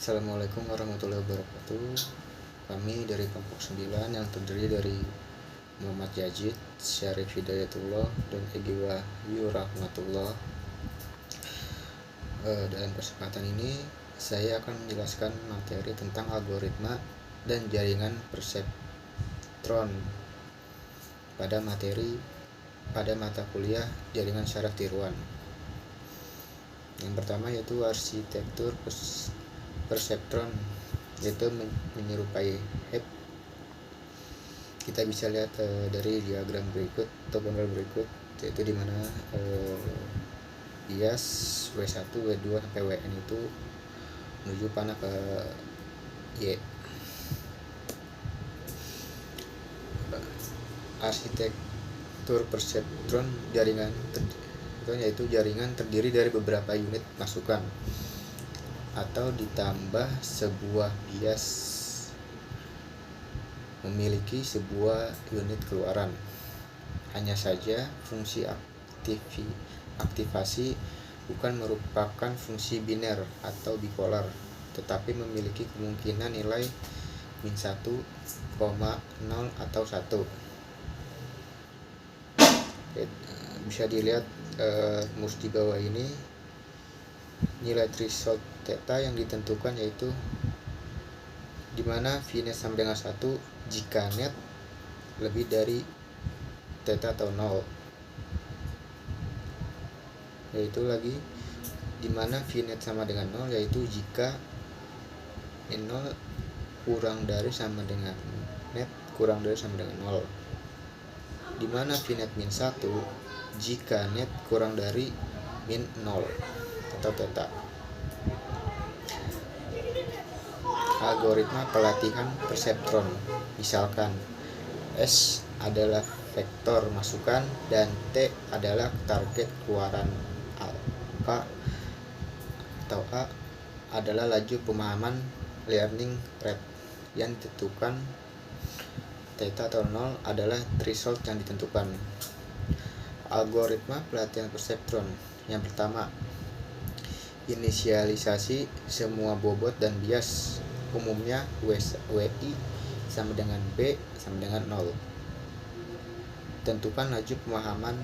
Assalamualaikum warahmatullahi wabarakatuh. Kami dari kelompok 9 yang terdiri dari Muhammad Yazid, Syarif Hidayatullah, dan Egi Wahyu Rahmatullah. Dalam kesempatan ini saya akan menjelaskan materi tentang algoritma dan jaringan perseptron pada mata kuliah jaringan syaraf tiruan. Yang pertama yaitu arsitektur perseptron, yaitu menyerupai HEP. Kita bisa lihat dari diagram berikut atau gambar berikut, yaitu dimana bias W1, W2 sampai WN itu menuju panah ke Y. Arsitektur perseptron jaringan yaitu jaringan terdiri dari beberapa unit masukan atau ditambah sebuah bias memiliki sebuah unit keluaran. Hanya saja fungsi aktivasi bukan merupakan fungsi biner atau bipolar, tetapi memiliki kemungkinan nilai -1, 0 atau 1. Bisa dilihat rumus di bawah ini. Nilai threshold theta yang ditentukan yaitu dimana V net sama dengan 1 jika net lebih dari theta atau 0, yaitu lagi dimana V net sama dengan 0 yaitu jika min 0 kurang dari sama dengan net kurang dari sama dengan 0, dimana V net min 1 jika net kurang dari min 0 atau theta. Algoritma pelatihan perseptron, misalkan S adalah vektor masukan dan T adalah target keluaran A atau A adalah laju pemahaman learning rate yang ditentukan, theta atau 0 adalah threshold yang ditentukan. Algoritma pelatihan perseptron. Yang pertama, inisialisasi semua bobot dan bias, umumnya WI sama dengan B sama dengan 0. Tentukan laju pemahaman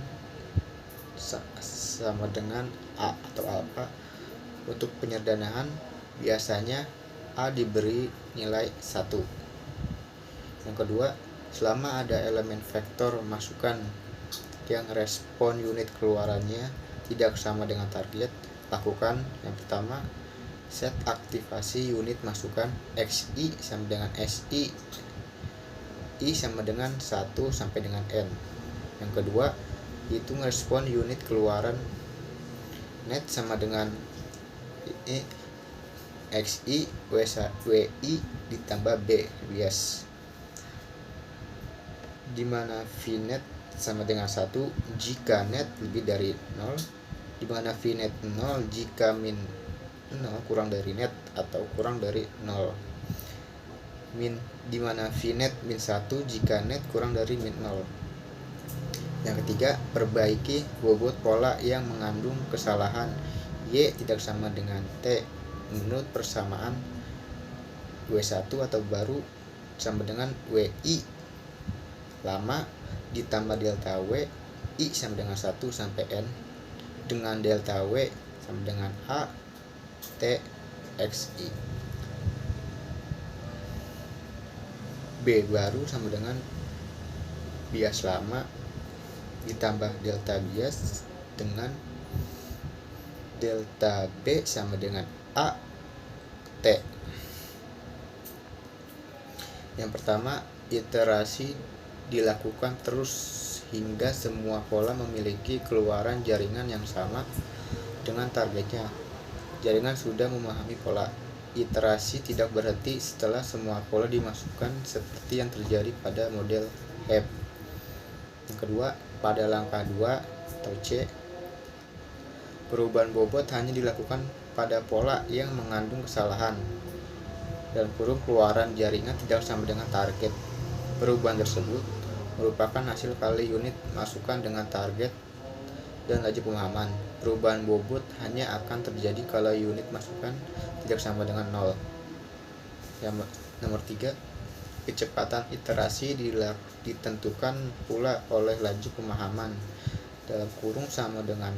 sama dengan A atau alfa. Untuk penyederhanaan, biasanya A diberi nilai 1. Yang kedua, selama ada elemen vektor masukan yang respon unit keluarannya tidak sama dengan target, lakukan yang pertama, set aktivasi unit masukan XI sama dengan SI, I sama dengan 1 sampai dengan N. Yang kedua, hitung respon unit keluaran net sama dengan XI WI ditambah B bias, dimana V net sama dengan 1 jika net lebih dari 0, dimana V net 0 jika min 0 kurang dari net atau kurang dari 0, dimana V net min 1 jika net kurang dari min 0. Yang ketiga, perbaiki bobot pola yang mengandung kesalahan Y tidak sama dengan T menurut persamaan W1 atau baru sama dengan WI lama ditambah delta W I sama dengan 1 sampai N dengan delta W sama dengan A T XI. B baru sama dengan bias lama ditambah delta bias dengan delta B sama dengan A T. Yang pertama, iterasi dilakukan terus hingga semua pola memiliki keluaran jaringan yang sama dengan targetnya. Jaringan sudah memahami pola. Iterasi tidak berhenti setelah semua pola dimasukkan seperti yang terjadi pada model HEP. Yang kedua, pada langkah 2 atau C, perubahan bobot hanya dilakukan pada pola yang mengandung kesalahan dan keluaran jaringan tidak sama dengan target. Perubahan tersebut merupakan hasil kali unit masukan dengan target dan laju pemahaman. Perubahan bobot hanya akan terjadi kalau unit masukan tidak sama dengan 0. Yang nomor 3, kecepatan iterasi ditentukan pula oleh laju pemahaman dalam kurung sama dengan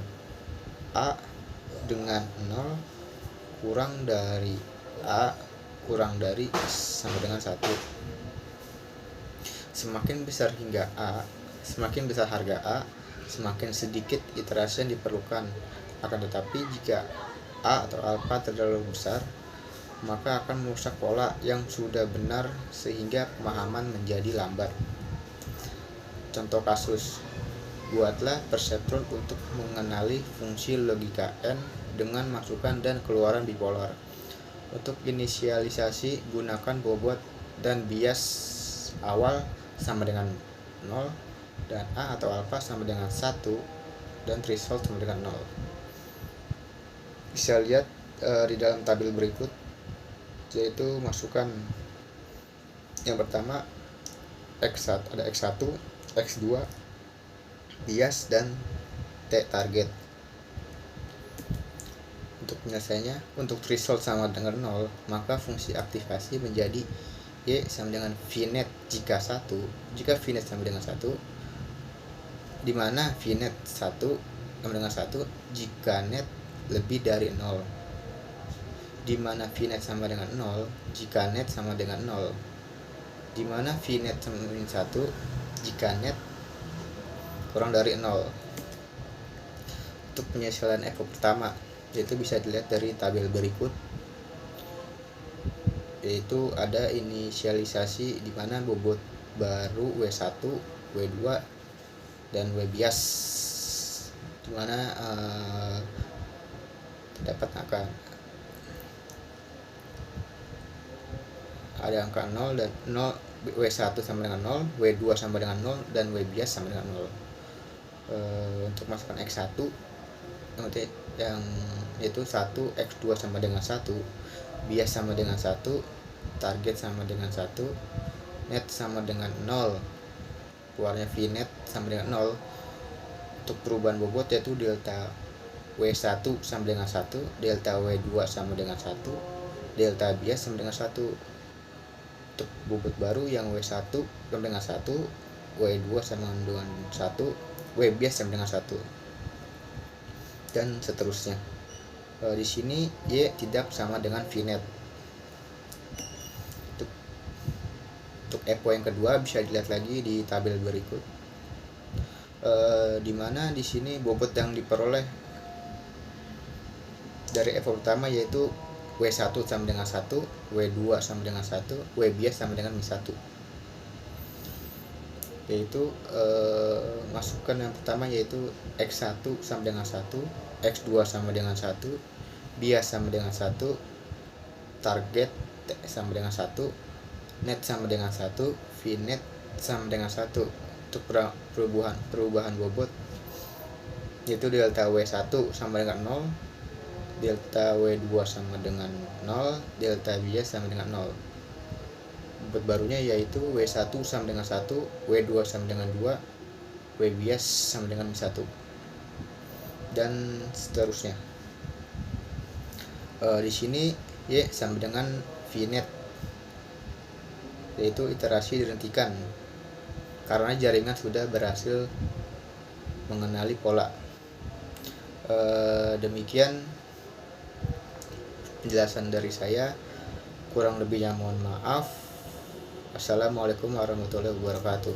A dengan 0 kurang dari A kurang dari sama dengan 1. Semakin besar harga A, semakin sedikit iterasi yang diperlukan. Akan tetapi jika A atau alfa terlalu besar, maka akan merusak pola yang sudah benar sehingga pemahaman menjadi lambat. Contoh kasus, buatlah perseptron untuk mengenali fungsi logika N dengan masukan dan keluaran bipolar. Untuk inisialisasi, gunakan bobot dan bias awal sama dengan 0 dan A atau alfa sama dengan 1 dan threshold sama dengan 0. Bisa lihat di dalam tabel berikut, yaitu masukkan yang pertama X1, ada X1, X2, bias dan T target. Untuk penyelesaiannya, untuk threshold sama dengan 0, maka fungsi aktivasi menjadi Y sama dengan VNet jika VNet sama dengan 1, di mana VNet 1 sama dengan 1 jika net lebih dari 0, di mana VNet sama dengan 0 jika net sama dengan 0, di mana VNet sama dengan 1 jika net kurang dari 0. Untuk penyelesaian echo pertama, yaitu bisa dilihat dari tabel berikut, yaitu ada inisialisasi di mana bobot baru W1, W2 dan W bias, di mana terdapat angka 0 dan 0, W1 sama dengan 0, W2 sama dengan 0 dan W bias sama dengan 0. Untuk masukkan X1 yang yaitu 1, X2 sama dengan 1, bias sama dengan 1, target sama dengan 1, net sama dengan 0, keluarnya VNet sama dengan 0. Untuk perubahan bobot yaitu delta W1 sama dengan 1, delta W2 sama dengan 1, delta bias sama dengan 1. Untuk bobot baru yang W1 sama dengan 1, W2 sama dengan 1, W bias sama dengan 1, dan seterusnya. Di sini Y tidak sama dengan VNet. Untuk EPO yang kedua bisa dilihat lagi di tabel berikut, di mana di sini bobot yang diperoleh dari EPO pertama yaitu W1 sama dengan 1, W2 sama dengan 1, W bias sama dengan 1. Yaitu masukkan yang pertama yaitu X1 sama dengan 1, X2 sama dengan 1, bias sama dengan 1, target sama dengan 1, net sama dengan 1, VNet sama dengan 1. Untuk perubahan bobot yaitu delta W1 sama dengan 0, delta W2 sama dengan 0, delta bias sama dengan 0. Bobot barunya yaitu W1 sama dengan 1, W2 sama dengan 2, W bias sama dengan 1, dan seterusnya. Di sini Y sama dengan VNet, yaitu iterasi dihentikan karena jaringan sudah berhasil mengenali pola. Demikian penjelasan dari saya, kurang lebihnya mohon maaf. Assalamualaikum warahmatullahi wabarakatuh.